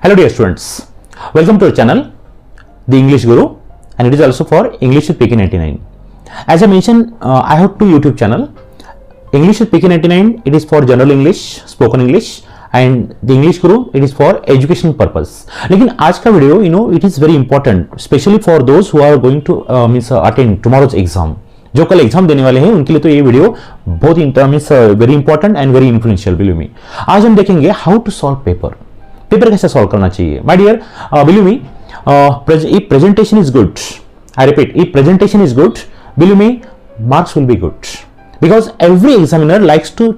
Hello dear students, welcome to our channel, The English Guru, and it is also for English with PK99. As I mentioned, I have two YouTube channel, English with PK99, it is for general English, spoken English, and The English Guru, it is for educational purpose. लेकिन आज का video, it is very important, especially for those who are going to attend tomorrow's exam. जो कल exam देने वाले हैं उनके लिए तो ये वीडियो बहुत very important and very influential. Believe me, आज हम देखेंगे हाउ टू सॉल्व पेपर कैसे सॉल्व करना चाहिए। My dear, believe me, if presentation is good, I repeat, if presentation is good, believe me, marks will be good, because every examiner likes to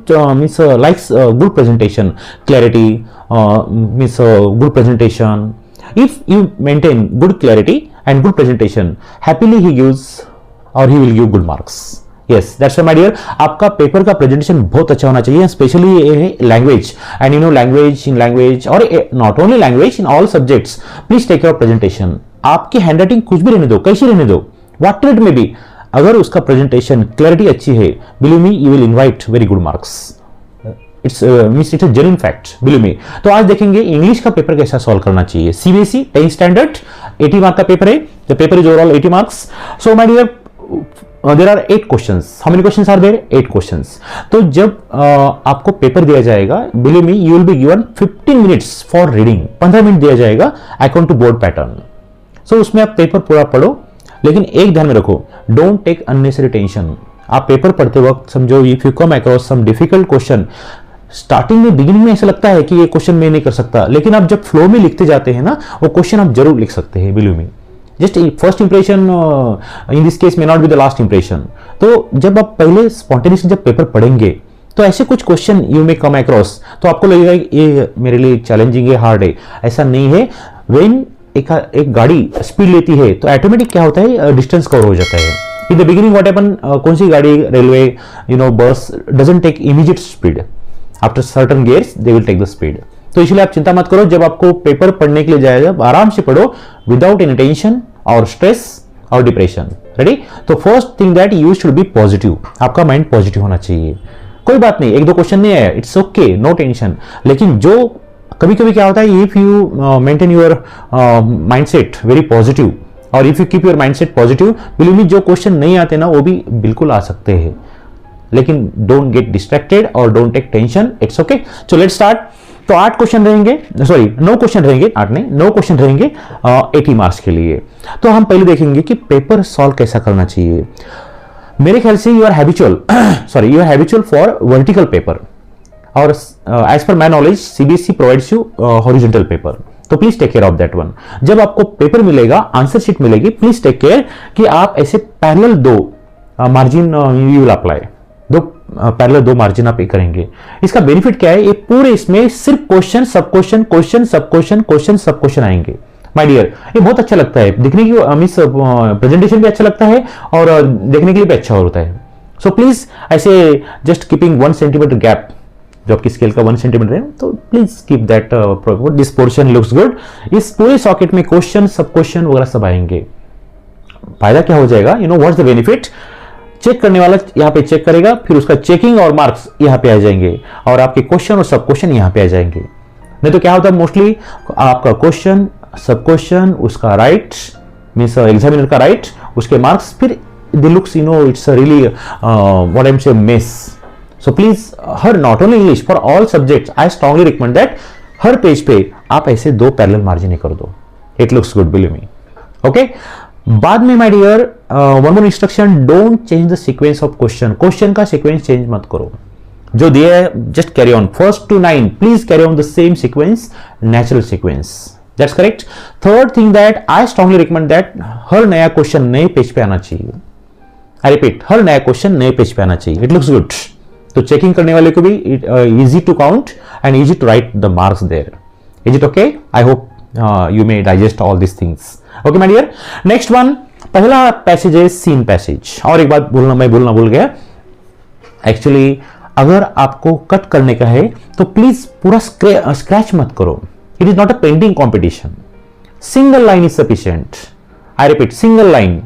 likes good presentation, clarity, good presentation. If you maintain good clarity and good presentation, happily he gives और he will give good marks. Yes, that's why my dear, आपका पेपर का presentation बहुत अच्छा होना चाहिए, specially language and language और not only language, in all subjects please take your presentation. आपकी हैंडराइटिंग कुछ भी रहने दो, कैसी रहने दो, व्हाट इट मे बी, अगर उसका प्रेजेंटेशन क्लैरिटी अच्छी है, believe me, you will invite very good marks. It's a genuine fact, believe me. तो आज देखेंगे इंग्लिश का पेपर कैसा सॉल्व करना चाहिए। सीबीएसई 10 स्टैंडर्ड 80 मार्क का पेपर है, the paper is overall 80 marks. So my dear, there are 8 questions. How many questions are there? 8 questions. तो जब आपको पेपर दिया जाएगा, believe me, you will be given 15 minutes for reading. 15 minute दिया जाएगा according to board pattern. So उसमें आप paper पूरा पढ़ो, लेकिन एक ध्यान में रखो, don't take unnecessary tension. आप पेपर पढ़ते वक्त समझो, if you come across some difficult question, starting में बिगिनिंग में ऐसा लगता है कि ये क्वेश्चन मैं नहीं कर सकता, लेकिन आप जब फ्लो में लिखते जाते हैं ना, वो क्वेश्चन आप जरूर लिख सकते हैं। Believe me, just first impression in this case may not be the last impression. तो जब आप पहले स्पॉन्टेनियसली जब पेपर पढ़ेंगे तो ऐसे कुछ question you may come across, तो आपको लगेगा ये मेरे लिए चैलेंजिंग है, हार्ड है। ऐसा नहीं है। व्हेन एक गाड़ी स्पीड लेती है तो ऑटोमेटिक क्या होता है, डिस्टेंस कवर हो जाता है। In the beginning what happen, कौन सी गाड़ी, railway, bus doesn't take immediate speed, after certain gears they will take the speed. तो इसलिए आप चिंता मत करो, जब आपको पेपर पढ़ने के लिए जाएगा आराम से पढ़ो, विदाउट एनी टेंशन और स्ट्रेस और डिप्रेशन। रेडी? तो first thing that you should be positive, आपका माइंड पॉजिटिव होना चाहिए। कोई बात नहीं, एक दो क्वेश्चन नहीं आया, इट्स ओके, नो टेंशन। लेकिन जो कभी कभी क्या होता है, if you maintain your mindset very positive और if you keep your mindset positive, believe me, जो क्वेश्चन नहीं आते ना वो भी बिल्कुल आ सकते हैं। लेकिन डोंट गेट डिस्ट्रैक्टेड और don't take tension, it's okay. So let's start. तो 8 क्वेश्चन रहेंगे, सॉरी 9 क्वेश्चन रहेंगे, 8 नहीं 9 क्वेश्चन रहेंगे 80 मार्क्स के लिए। तो हम पहले देखेंगे कि पेपर सॉल्व कैसा करना चाहिए। मेरे ख्याल से you are habitual for vertical paper, और as per my knowledge CBSE provides you horizontal paper, तो please take care of that one. जब आपको पेपर मिलेगा, आंसर शीट मिलेगी, प्लीज टेक केयर कि आप ऐसे पैरेलल दो margin you will apply, parallel दो मार्जिन आप करेंगे। इसका बेनिफिट क्या है, ये पूरे इसमें सिर्फ क्वेश्चन सब क्वेश्चन, क्वेश्चन सब क्वेश्चन, क्वेश्चन सब क्वेश्चन आएंगे। माय डियर, ये बहुत अच्छा लगता है दिखने की, प्रेजेंटेशन भी अच्छा लगता है और देखने के लिए भी अच्छा होता है। सो प्लीज ऐसे जस्ट कीपिंग 1 सेंटीमीटर गैप, जो आपकी स्केल का 1 सेंटीमीटर है, तो please keep that, this portion looks good. इस पूरे सॉकेट में क्वेश्चन सब क्वेश्चन वगैरह सब आएंगे। फायदा क्या हो जाएगा, व्हाट्स द बेनिफिट, चेक करने वाला यहां पे चेक करेगा, फिर उसका चेकिंग और मार्क्स यहां पे आ जाएंगे, और आपके क्वेश्चन और सब क्वेश्चन यहां पे आ जाएंगे। नहीं तो क्या होता है, मोस्टली आपका क्वेश्चन सब क्वेश्चन, उसका राइट मींस एग्जामिनर का राइट, उसके मार्क्स, फिर they looks it's really what I am say mess. So please, हर not only English, for all subjects I strongly recommend that हर पेज पे आप ऐसे 2 पैरेलल मार्जिन कर दो, it looks good, believe me. Okay, बाद में my dear, one more instruction, don't change the sequence of question का सीक्वेंस चेंज मत करो। जो दिया है just carry on, 1 to 9 please carry on the same sequence, natural sequence, that's correct. Third thing that I strongly recommend that हर नया question नए page पे आना चाहिए। आई रिपीट, हर नया क्वेश्चन नए पेज पे आना चाहिए, इट लुक्स गुड। तो चेकिंग करने वाले को भी easy to count and easy to write the marks there. Is it okay? I hope you may digest all these things. Okay my dear, next one, पहला passage है scene passage. और एक बात मैं बोलना भूल गया, एक्चुअली अगर आपको कट करने का है तो प्लीज पूरा स्क्रैच मत करो, it is not a painting competition, single line is sufficient. I repeat, single line,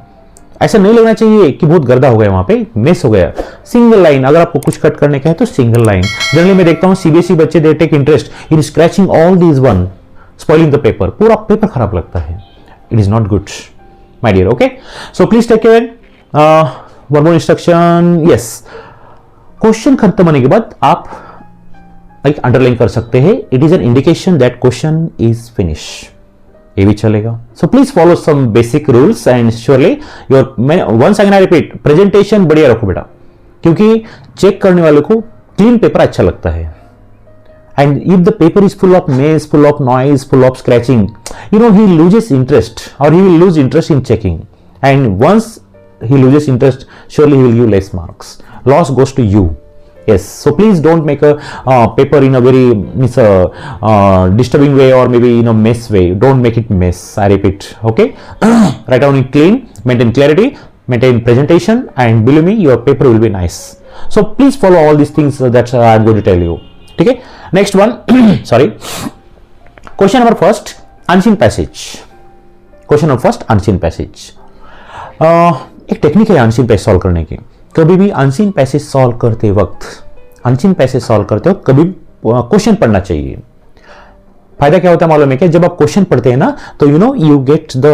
ऐसा नहीं लगना चाहिए कि बहुत गर्दा हो गया, वहां पे मिस हो गया। सिंगल लाइन, अगर आपको कुछ कट करने का है तो सिंगल लाइन। जनरली मैं देखता हूं सीबीएसई बच्चे they take interest in scratching all these one, spoiling the paper, पूरा पेपर खराब लगता है. It is not good my dear. Okay, so please take care. One more instruction. Yes, question खत्म होने के बाद आप एक अंडरलाइन कर सकते हैं. It is an indication that question is finish. ये भी चलेगा. So please follow some basic rules and surely your, once again I repeat, presentation बढ़िया रखो बेटा, क्योंकि चेक करने वाले को क्लीन पेपर अच्छा लगता है. And if the paper is full of mess, full of noise, full of scratching, he loses interest, or he will lose interest in checking. And once he loses interest, surely he will give less marks. Loss goes to you. Yes. So please don't make a paper in a very disturbing way, or maybe in a mess way. Don't make it mess. I repeat. Okay. Write down it clean. Maintain clarity. Maintain presentation. And believe me, your paper will be nice. So please follow all these things that I am going to tell you. ठीक है. Next one, sorry, question number first, unseen passage. Question number first, unseen passage. एक technique है unseen passage solve करने की. कभी भी unseen passage solve करते वक्त कभी क्वेश्चन पढ़ना चाहिए. फायदा क्या होता है मालूम है क्या? जब आप क्वेश्चन पढ़ते हैं ना, तो you get the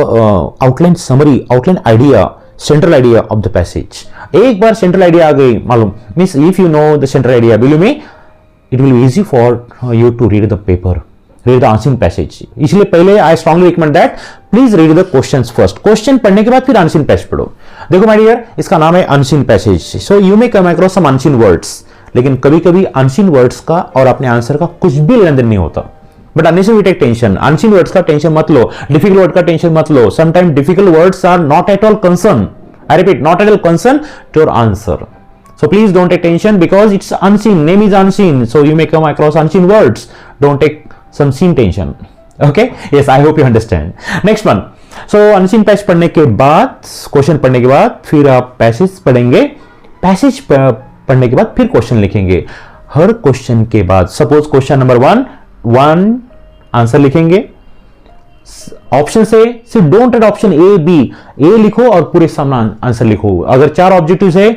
outline summary, outline idea, central idea of the passage. एक बार सेंट्रल आइडिया आ गई मालूम, means if you know the central idea, believe me, it will be easy for you to read the paper, read the unseen passage. इसलिए पहले I strongly recommend that please read the questions first. Question पढ़ने के बाद फिर unseen passage पढ़ो. देखो my dear, इसका नाम है unseen passage. So you may come across some unseen words, लेकिन कभी कभी unseen words का और अपने आंसर का कुछ भी लेन देन नहीं होता. But unnecessary take tension. unseen words का टेंशन मत लो, difficult word का टेंशन मत लो. Sometimes difficult words are not at all concern. I repeat, not at all concern to your answer. So please don't take tension because it's unseen. Name is unseen. So you may come across unseen words. Don't take some seen tension. Okay? Yes, I hope you understand. Next one. So unseen passage पढ़ने के बाद, question पढ़ने के बाद फिर आप passage पढ़ेंगे. Passage पढ़ने के बाद फिर क्वेश्चन लिखेंगे. हर क्वेश्चन के बाद, सपोज क्वेश्चन नंबर 1 आंसर लिखेंगे. ऑप्शन से सिर्फ don't write option A B. A लिखो और पूरे सामने आंसर लिखो. अगर 4 ऑब्जेक्टिव्स है,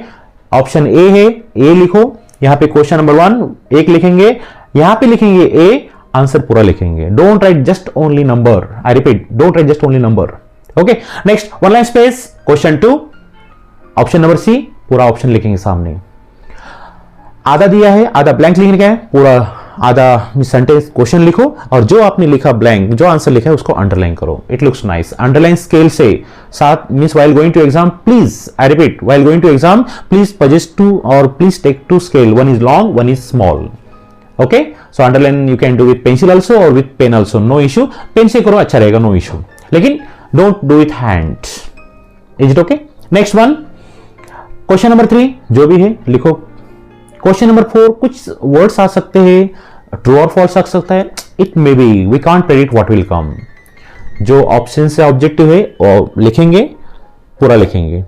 ऑप्शन ए है, ए लिखो. यहां पे क्वेश्चन नंबर 1 एक लिखेंगे, यहां पे लिखेंगे ए, आंसर पूरा लिखेंगे. Don't write just only number. I repeat, don't write just only number. Okay. Next, one line space, question 2, option number C, पूरा ऑप्शन लिखेंगे सामने. आधा दिया है, आधा ब्लैंक लिखने का है, पूरा आधा सेंटेंस क्वेश्चन लिखो, और जो आपने लिखा ब्लैंक, जो आंसर लिखा है उसको अंडरलाइन करो. It looks nice. Underline scale से साथ, means while going to exam please, I repeat, while going to exam please suggest to, और please take 2 scale. One is long, one is small. Okay. So underline you can do with pencil also और with pen also, no issue. Pen से करो अच्छा रहेगा, no issue, लेकिन don't do with hand. Is it okay? Next one, question number 3 जो भी है लिखो. क्वेश्चन नंबर 4 कुछ वर्ड्स आ सकते हैं, ट्रू और फॉल्स आ सकता है. It may be, we can't predict what will come. जो ऑप्शन से ऑब्जेक्टिव है और लिखेंगे, पूरा लिखेंगे.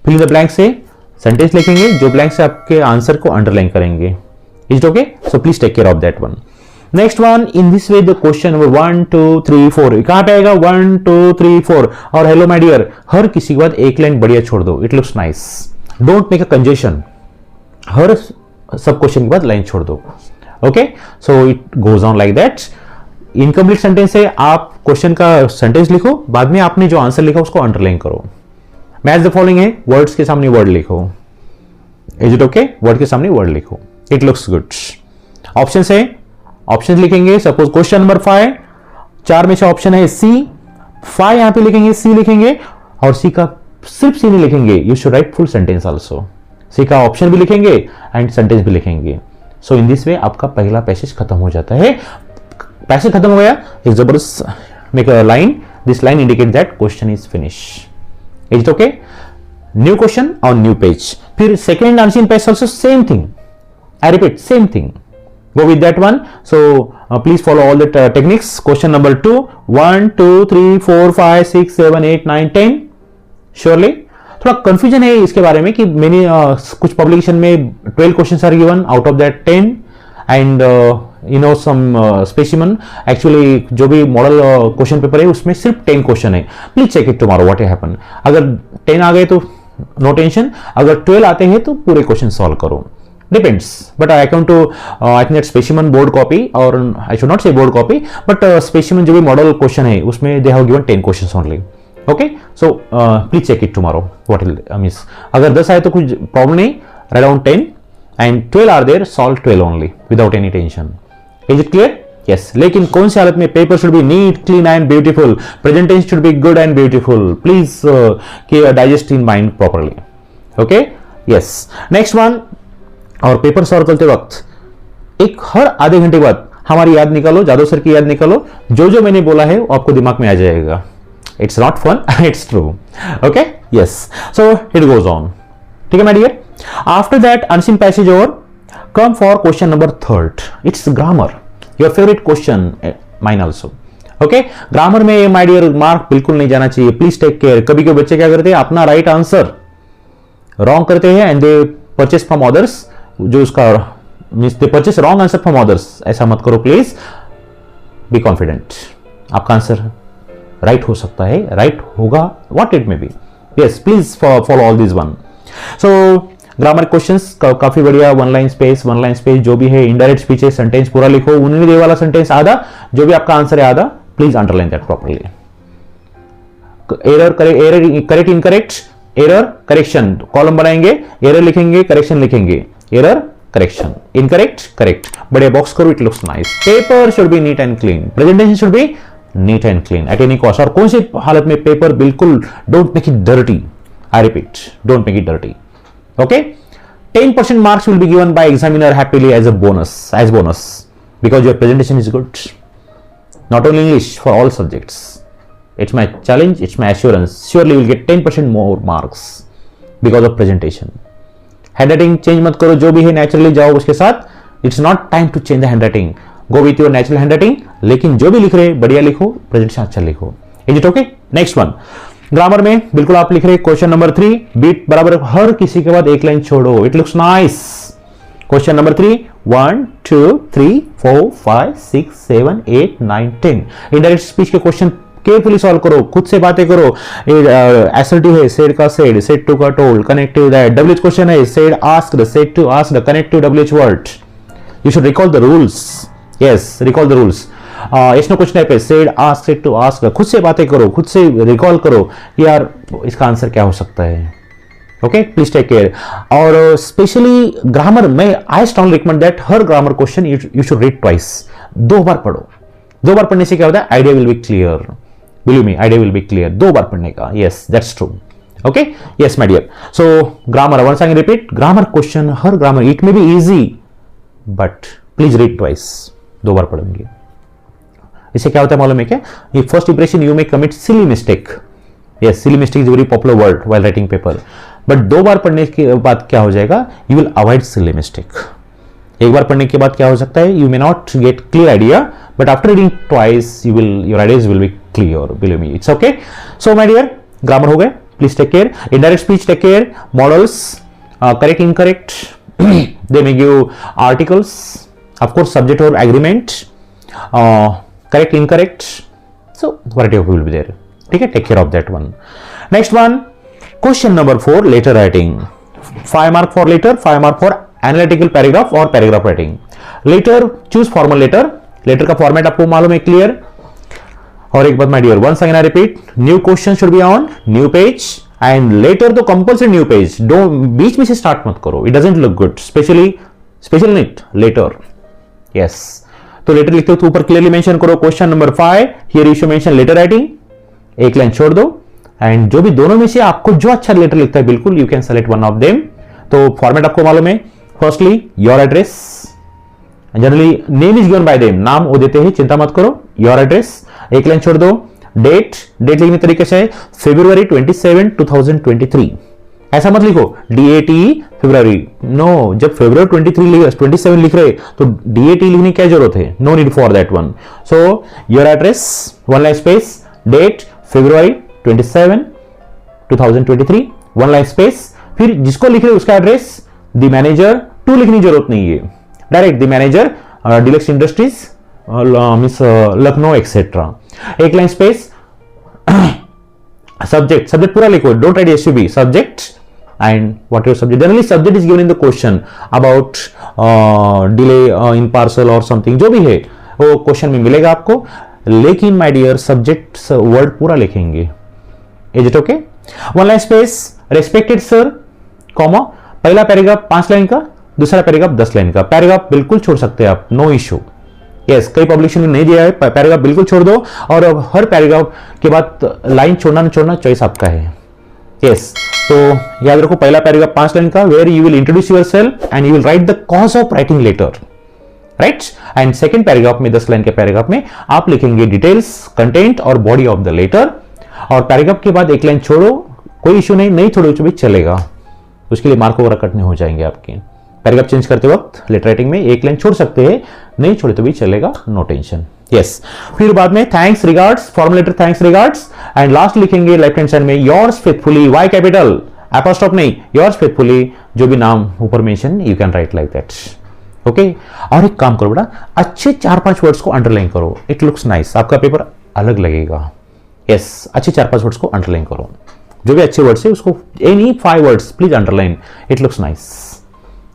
फिल द ब्लैंक से सेंटेंस लिखेंगे, जो ब्लैंक से आपके आंसर को अंडरलाइन करेंगे. Is it okay? So please take care of that one. Next one, in this way the question number 1 2 3 4 कहां पे आएगा? 1 2 3 4. और हेलो माय डियर, हर किसी के बाद एक लाइन बढ़िया छोड़ दो. It looks nice. Don't make a congestion. हर सब क्वेश्चन के बाद लाइन छोड़ दो. Okay. So it goes on like that. Incomplete sentence है, आप क्वेश्चन का सेंटेंस लिखो, बाद में आपने जो आंसर लिखा उसको अंडरलाइन करो. मैच द फॉलोइंग है, वर्ड्स के सामने वर्ड लिखो. Is it okay? वर्ड के सामने वर्ड लिखो. It looks good. ऑप्शन है, ऑप्शन लिखेंगे. सपोज क्वेश्चन नंबर 5, 4 में से ऑप्शन है सी. 5 यहां पे लिखेंगे, सी लिखेंगे, और सी का सिर्फ सी नहीं लिखेंगे. You should write full sentence also. C का ऑप्शन भी लिखेंगे एंड सेंटेंस भी लिखेंगे. सो इन दिस वे आपका पहला पैसेज खत्म हो जाता है. पैसेज खत्म हो गया, एक जबरदस्त make a line. This line indicate that question is finish. Is it okay? New question on new page. फिर second unseen passage also same thing. I repeat, same thing. Go with that one. So please follow all the techniques. Question number 2, 1 2 3 4 5 6 7 8 9 10. Surely थोड़ा confusion है इसके बारे में कि मैंने कुछ publication में 12 questions are given, out of that 10 and you know some specimen. Actually जो भी मॉडल क्वेश्चन पेपर है उसमें सिर्फ 10 क्वेश्चन है. Please check it tomorrow what happen. अगर 10 आ गए तो नो टेंशन, अगर 12 आते हैं तो पूरे क्वेश्चन सॉल्व करो. depends, but I come to I think that specimen board copy, or I should not say board copy, but specimen जो भी model question है उसमें they have given 10 questions only. Okay, so please check it tomorrow what will miss. अगर 10 आए तो कुछ problem नहीं, write down 10 and 12 are there, solve 12 only without any tension. Is it clear? Yes. लेकिन कौन सी हालत में paper should be neat, clean and beautiful, presentation should be good and beautiful. Please digest in mind properly. Okay? Yes. Next one. और paper solve करते वक्त एक हर आधे घंटे बाद हमारी याद निकालो, जादव सर की याद निकालो, जो जो मैंने बोला है वो आपको दिमाग में आ जाएगा. It's not fun, it's true. Okay, yes. So it goes on. ठीक है my dear. After that unseen passage over, come for question number 3. It's grammar, your favourite question, mine also. Okay, grammar में my dear mark बिल्कुल नहीं जाना चाहिए. Please take care. कभी कभी बच्चे क्या करते हैं, अपना राइट आंसर रॉन्ग करते हैं and they purchase from others, जो उसका means they purchase wrong answer from others. ऐसा मत करो प्लीज. Be confident. आपका आंसर राइट हो सकता है, राइट होगा, what it may B. Yes, please follow all this one. So grammar questions काफी बढ़िया. वन लाइन स्पेस जो भी है, इनडायरेक्ट स्पीच है, सेंटेंस पूरा लिखो, उन्हीं दे वाला सेंटेंस आधा, जो भी आपका आंसर है आधा, please underline that properly. Error correct incorrect, error correction, column बनाएंगे, एरर लिखेंगे, करेक्शन लिखेंगे, एरर करेक्शन, इनकरेक्ट करेक्ट. बड़े बॉक्स करो, it looks nice. Paper should be neat and clean, presentation should be neat and clean at any cost. और कौन सी हालत में paper बिल्कुल don't make it dirty. I repeat, don't make it dirty. Okay, 10% marks will be given by examiner happily as a bonus, because your presentation is good. Not only English, for all subjects. It's my challenge, it's my assurance. Surely you will get 10% more marks because of presentation. Handwriting change मत करो, जो भी है naturally जाओ उसके साथ. It's not time to change the handwriting. Go with your natural handwriting. लेकिन जो भी लिख रहे बढ़िया लिखो, presentation अच्छा लिखो. Is it okay? Next one. Grammar में बिल्कुल आप लिख रहे क्वेश्चन नंबर 3, बीट बराबर हर किसी के बाद एक लाइन छोड़ो. It looks nice. Question number 3, 1 2 3 4 5 6 7 8 9 10. Indirect speech के क्वेश्चन केयरफुली सॉल्व करो, खुद से बातें करो. एसर्टिव है, सेड का सेड, सेड टू का told, connective that. WH question है, said asked, said to asked, connective WH word. You should recall the rules. Yes, recall the rules. इसमें कुछ नहीं पे, said ask, said to ask, खुद से बातें करो, खुद से रिकॉल करो यार इसका आंसर क्या हो सकता है. Okay, please take care. और स्पेशली ग्रामर में आई स्ट्रांगली रिकमेंड दैट हर grammar question you should read twice. 2 बार पढ़ो. 2 बार पढ़ने से क्या होता है, idea will be clear. Believe me, idea will be clear 2 बार पढ़ने का. Yes, that's true. Okay, yes my dear. So grammar, once again repeat, grammar question, हर grammar, it may be easy but please read twice. 2 बार पढ़ेंगे. इससे क्या होता है मालूम है क्या, ये first impression you may commit silly mistake. Yes, silly mistake is very popular word while writing paper. But 2 बार पढ़ने के बाद क्या हो जाएगा, you will avoid silly mistake. एक बार पढ़ने के बाद क्या हो सकता है, you may not get clear idea, but after reading twice you will, your ideas will be clear. Believe me, it's okay. So my dear, grammar हो गए, please take care. Indirect speech take care. Modals, correct incorrect, they may give articles, of course subject और agreement, correct incorrect, so variety of will be there. ठीक है, take care of that one. Next one, question number 4, letter writing. 5 mark for letter, 5 mark for analytical paragraph और paragraph writing. Letter, choose formal letter. Letter का format आपको मालूम है, clear. और एक बात my dear, once again I repeat, new question should be on new page and letter तो compulsory new page. Don't बीच में से start मत करो, it doesn't look good. Special need letter. Yes. तो लेटर लिखते हो तो ऊपर क्लियरली मेंशन करो. Question number 5, here you should mention letter writing. एक लाइन छोड़ दो एंड जो भी दोनों में से आपको जो अच्छा लेटर लिखता है बिल्कुल you can select one of them. तो फॉर्मेट आपको मालूम है. Firstly your address, generally name is given by them, नाम वो देते हैं, चिंता मत करो. योर एड्रेस, एक लाइन छोड़ दो. डेट लिखने तरीके से February 27, 2023. ऐसा मत लिखो DAT फरवरी. नो, जब February 27 लिख रहे तो DAT लिखने की क्या जरूरत है, no need for that one. So your address, one line space, date February 27, 2023, one line space. फिर जिसको लिख रहे उसका एड्रेस, द मैनेजर, टू लिखने की जरूरत नहीं है, direct the manager, deluxe industries, miss Lucknow etcetera. एक लाइन स्पेस. सब्जेक्ट पूरा लिखो, don't write SUB. Subject and what your subject. Generally subject is given in the question about delay in parcel or something, जो भी है वो question में मिलेगा आपको, लेकिन माय डियर सब्जेक्ट वर्ड पूरा लिखेंगे. Is it okay? One line space, respected sir, comma, पहला पैराग्राफ 5 लाइन का, दूसरा पैराग्राफ 10 लाइन का. पैराग्राफ बिल्कुल छोड़ सकते हैं आप, नो इश्यू. यस, कई पब्लिकेशन में नहीं दिया है, पैराग्राफ बिल्कुल छोड़ दो, और हर पैराग्राफ के बाद लाइन छोड़ना न छोड़ना चॉइस आपका है. यस, तो याद रखो पहला पैराग्राफ 5 लाइन का, where you will introduce yourself and you will write the cause of writing letter, right. And second paragraph में 10 लाइन के पैराग्राफ में आप लिखेंगे डिटेल्स, कंटेंट और बॉडी ऑफ द लेटर. और पैराग्राफ के बाद एक लाइन छोड़ो, कोई इश्यू नहीं छोड़ो तो भी चलेगा, उसके लिए मार्क वगैरह कटने हो जाएंगे आपके. पैराग्राफ चेंज करते वक्त लेटर राइटिंग में एक लाइन छोड़ सकते हैं, नहीं छोड़े तो भी चलेगा, नो टेंशन. यस, फिर बाद में thanks regards, formal letter thanks regards, and last लिखेंगे लेफ्ट हैंड साइड में yours faithfully, Y capital, apostrophe नहीं, योर्स फेथफुली, जो भी नाम ऊपर mention you can write like that. Okay. और एक काम करो बेटा, अच्छे 4-5 वर्ड्स को अंडरलाइन करो, इट लुक्स नाइस, आपका पेपर अलग लगेगा. यस, अच्छे 4-5 वर्ड्स को अंडरलाइन करो, जो भी अच्छे वर्ड्स है उसको, any 5 words please underline, it looks nice.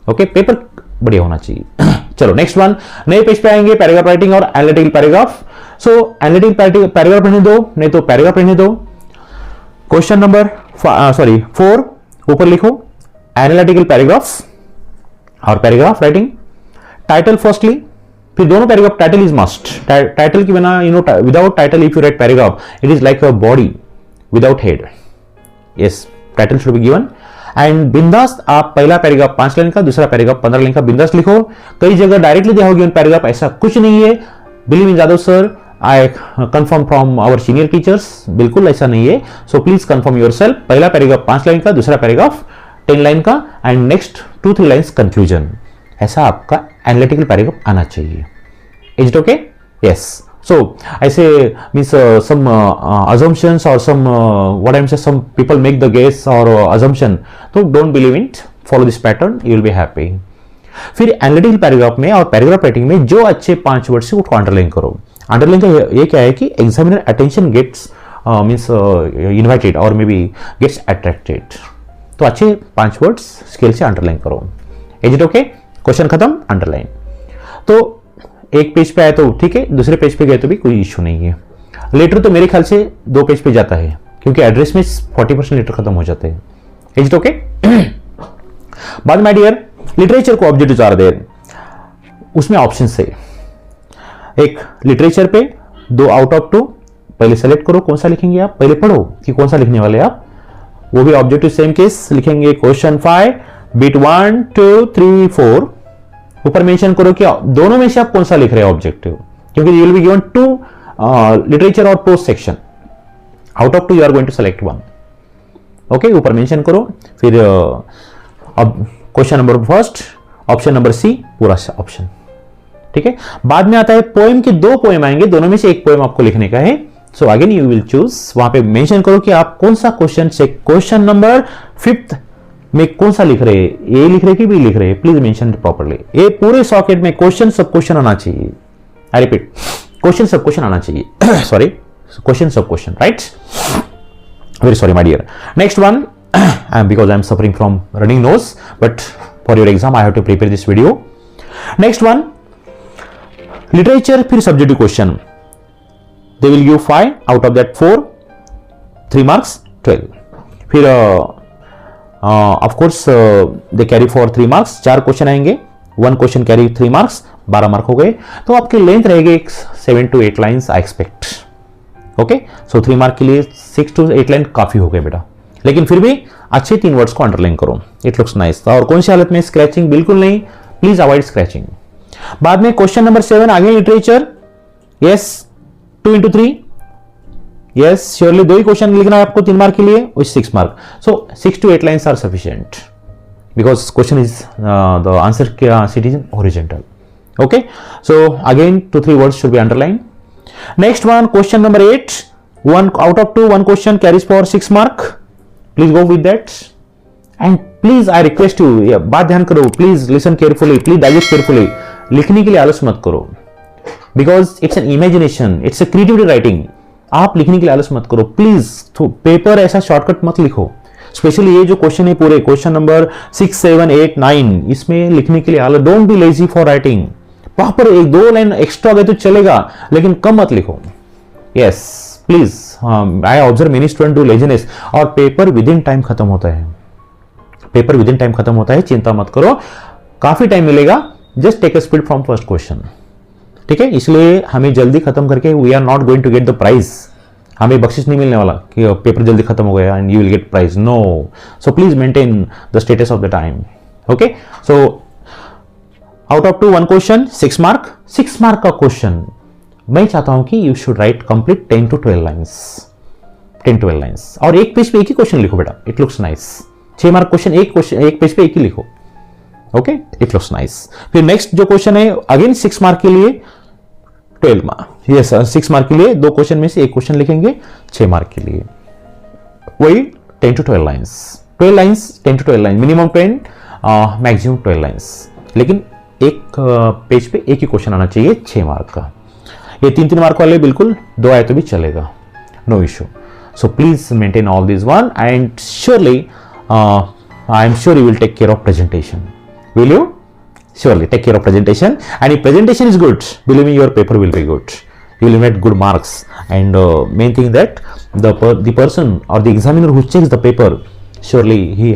Okay, paper बढ़िया होना चाहिए. चलो नेक्स्ट वन, नए पेज पे आएंगे, पैराग्राफ राइटिंग और एनालिटिकल पैराग्राफ. सो एनालिटिकल पैराग्राफ रहने दो, नहीं तो पैराग्राफ रहने दो. क्वेश्चन नंबर 4 ऊपर लिखो, एनालिटिकल पैराग्राफ और पैराग्राफ राइटिंग. टाइटल फर्स्टली, फिर दोनों paragraph title is must. Title के बिना, you know, without title if you right paragraph it is like a body without head. Yes, title should be given. And बिंदास आप पहला paragraph 5 line का, दूसरा paragraph 15 line का बिंदास लिखो. कई जगह डायरेक्टली दिया होगी पैराग्राफ, ऐसा कुछ नहीं है. Believe in Jadav sir, I confirm from our senior teachers, बिल्कुल ऐसा नहीं है. सो प्लीज कंफर्म योरसेल्फ, पहला पैराग्राफ 5 लाइन का, दूसरा पैराग्राफ 10 लाइन का, एंड नेक्स्ट 2-3 लाइन्स कंक्लूजन. ऐसा आपका एनालिटिकल पैराग्राफ आना चाहिए. Is it okay? Yes. So I say means some assumptions or some what I'm saying, some people make the guess or assumption, so don't believe it, follow this pattern, you will be happy. फिर analytical paragraph में और paragraph writing में जो अच्छे 5 word से उसको underline करो. Underline का ये क्या है कि examiner attention gets means invited और मे बी गेट्स अट्रैक्टेड. तो अच्छे 5 वर्ड्स स्केल से अंडरलाइन करो. Is it okay? क्वेश्चन खत्म, अंडरलाइन. तो एक पेज पे आया तो ठीक है, दूसरे पेज पे गए तो भी कोई इश्यू नहीं है. लेटर तो मेरे ख्याल से 2 पेज पे जाता है, क्योंकि एड्रेस में 40% लेटर खत्म हो जाते हैं. Is it okay? बाद माय डियर, लिटरेचर को ऑब्जेक्टिव्स आर देयर, उसमें ऑप्शन है. एक लिटरेचर पे 2 आउट ऑफ 2, पहले सेलेक्ट करो कौन सा लिखेंगे आप, पहले पढ़ो कि कौन सा लिखने वाले आप. वो भी ऑब्जेक्टिव सेम केस लिखेंगे. Question 5 bit 1, 2, 3, 4. ऊपर मेंशन करो कि दोनों में से आप कौन सा लिख रहे हैं ऑब्जेक्टिव, क्योंकि you will be given 2 literature और post section. Out of 2 you are going to select 1. Okay, ऊपर मेंशन करो. फिर अब question number first, option number C, पूरा ऑप्शन. ठीक है. बाद में आता है पोएम के 2 पोएम आएंगे, दोनों में से एक पोएम आपको लिखने का है. So again you will choose, वहां पे मेंशन करो कि आप कौन सा क्वेश्चन से, क्वेश्चन नंबर 5 में कौन सा लिख रहे हैं, ए लिख रहे कि बी लिख रहे हैं, प्लीज मेंशन प्रॉपर्ली. ये पूरे सॉकेट में क्वेश्चन सब क्वेश्चन आना चाहिए. आई रिपीट, क्वेश्चन सब क्वेश्चन आना चाहिए. सॉरी, क्वेश्चन सब question, right? Very sorry my dear. Next one, because I am suffering from running nose, but for your exam I have to prepare this video. Next one, literature, फिर subjective question. They will give 5 out of that 4, 3 marks, 12. फिर of course they carry for 3 marks, 4 question आएंगे, 1 question carry 3 marks, 12 mark हो गए. तो आपकी length रहेगी 7 to 8 lines I expect. Okay, so 3 mark के लिए 6 to 8 लाइन काफी हो गए बेटा, लेकिन फिर भी अच्छे 3 वर्ड्स को अंडरलाइन करो. It looks nice. और कौन सी हालत में? स्क्रैचिंग बिल्कुल नहीं, प्लीज अवॉइड स्क्रैचिंग. बाद में क्वेश्चन नंबर 7 आगे literature. Yes, 2 into 3. Yes, surely 2 ही क्वेश्चन लिखना है आपको 3 मार्क के लिए, which 6 mark. So 6 to 8 lines are sufficient because question is the answer sheet is horizontal. Okay, so again 2-3 words should be underlined. Next one, question number 8, 1 out of 2, 1 question carries for 6 mark. Please go with that. And please I request you, बात ध्यान करो, please listen carefully, please digest carefully. लिखने के लिए आलस मत करो, because it's an imagination, it's a creativity writing. आप लिखने के लिए आलस मत करो प्लीज. तो पेपर ऐसा शॉर्टकट मत लिखो. स्पेशली ये जो क्वेश्चन है पूरे क्वेश्चन नंबर 6, 7, 8, 9 इसमें लिखने के लिए don't be lazy for writing. Proper 1-2 line extra गए तो चलेगा, लेकिन कम मत लिखो। Yes please, I observe many student do laziness, और पेपर विद इन टाइम खत्म होता है, पेपर विद इन टाइम खत्म होता है, चिंता मत करो, काफी टाइम मिलेगा, just take a speed from first question. ठीक है, इसलिए हमें जल्दी खत्म करके we are not going to get the prize, हमें बख्शिश नहीं मिलने वाला कि पेपर जल्दी खत्म हो गया and you will get prize, no. So please maintain the status of the time. Okay, so out of 1 question 6 mark, 6 mark का क्वेश्चन मैं चाहता हूं कि you should write complete 10 to 12 lines, 10 to 12 lines, और एक पेज पे एक ही क्वेश्चन लिखो बेटा, it looks nice. 6 mark question एक पेज पे एक ही लिखो, ओके, इट लुक्स नाइस। फिर नेक्स्ट जो क्वेश्चन है अगेन 6 मार्क के लिए 12 मार्क, यस 6 मार्क के लिए 2 क्वेश्चन में से एक क्वेश्चन लिखेंगे, 6 मार्क के लिए वही 10 to 12 lines, 12 lines, 10 to 12 line, minimum 10, maximum 12 lines, लेकिन एक पेज पे एक ही क्वेश्चन आना चाहिए 6 मार्क का। ये 3-3 मार्क वाले बिल्कुल 2 आए तो भी चलेगा, no issue. So please maintain all this one and surely I am sure you will take care of presentation. Will you? Surely take care of presentation, and if presentation is good, believe me, your paper will be good. You will get good marks, and main thing that the person or the examiner who checks the paper, surely he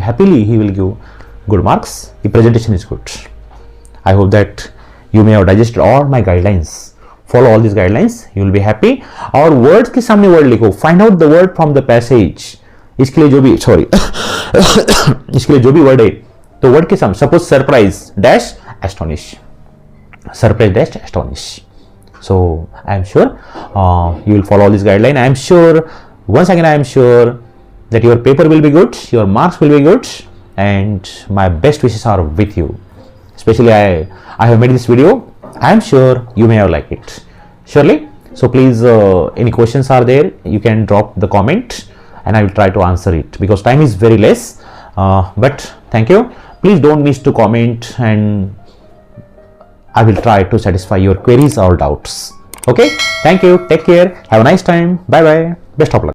will give good marks if presentation is good. I hope that you may have digested all my guidelines. Follow all these guidelines, you will be happy. और words के सामने word लिखो, find out the word from the passage. इसके लिए जो भी इसके लिए जो भी word है तो वर्ड के सामने, suppose surprise dash astonish, surprise dash astonish. So I am sure you will follow all this guideline. I am sure, once again I am sure that your paper will be good, your marks will be good, and my best wishes are with you. Especially I have made this video, I am sure you may have liked it, surely. So please, any questions are there, you can drop the comment and I will try to answer it, because time is very less, but thank you. Please don't miss to comment, and I will try to satisfy your queries or doubts. Okay, thank you, take care, have a nice time, bye bye, best of luck.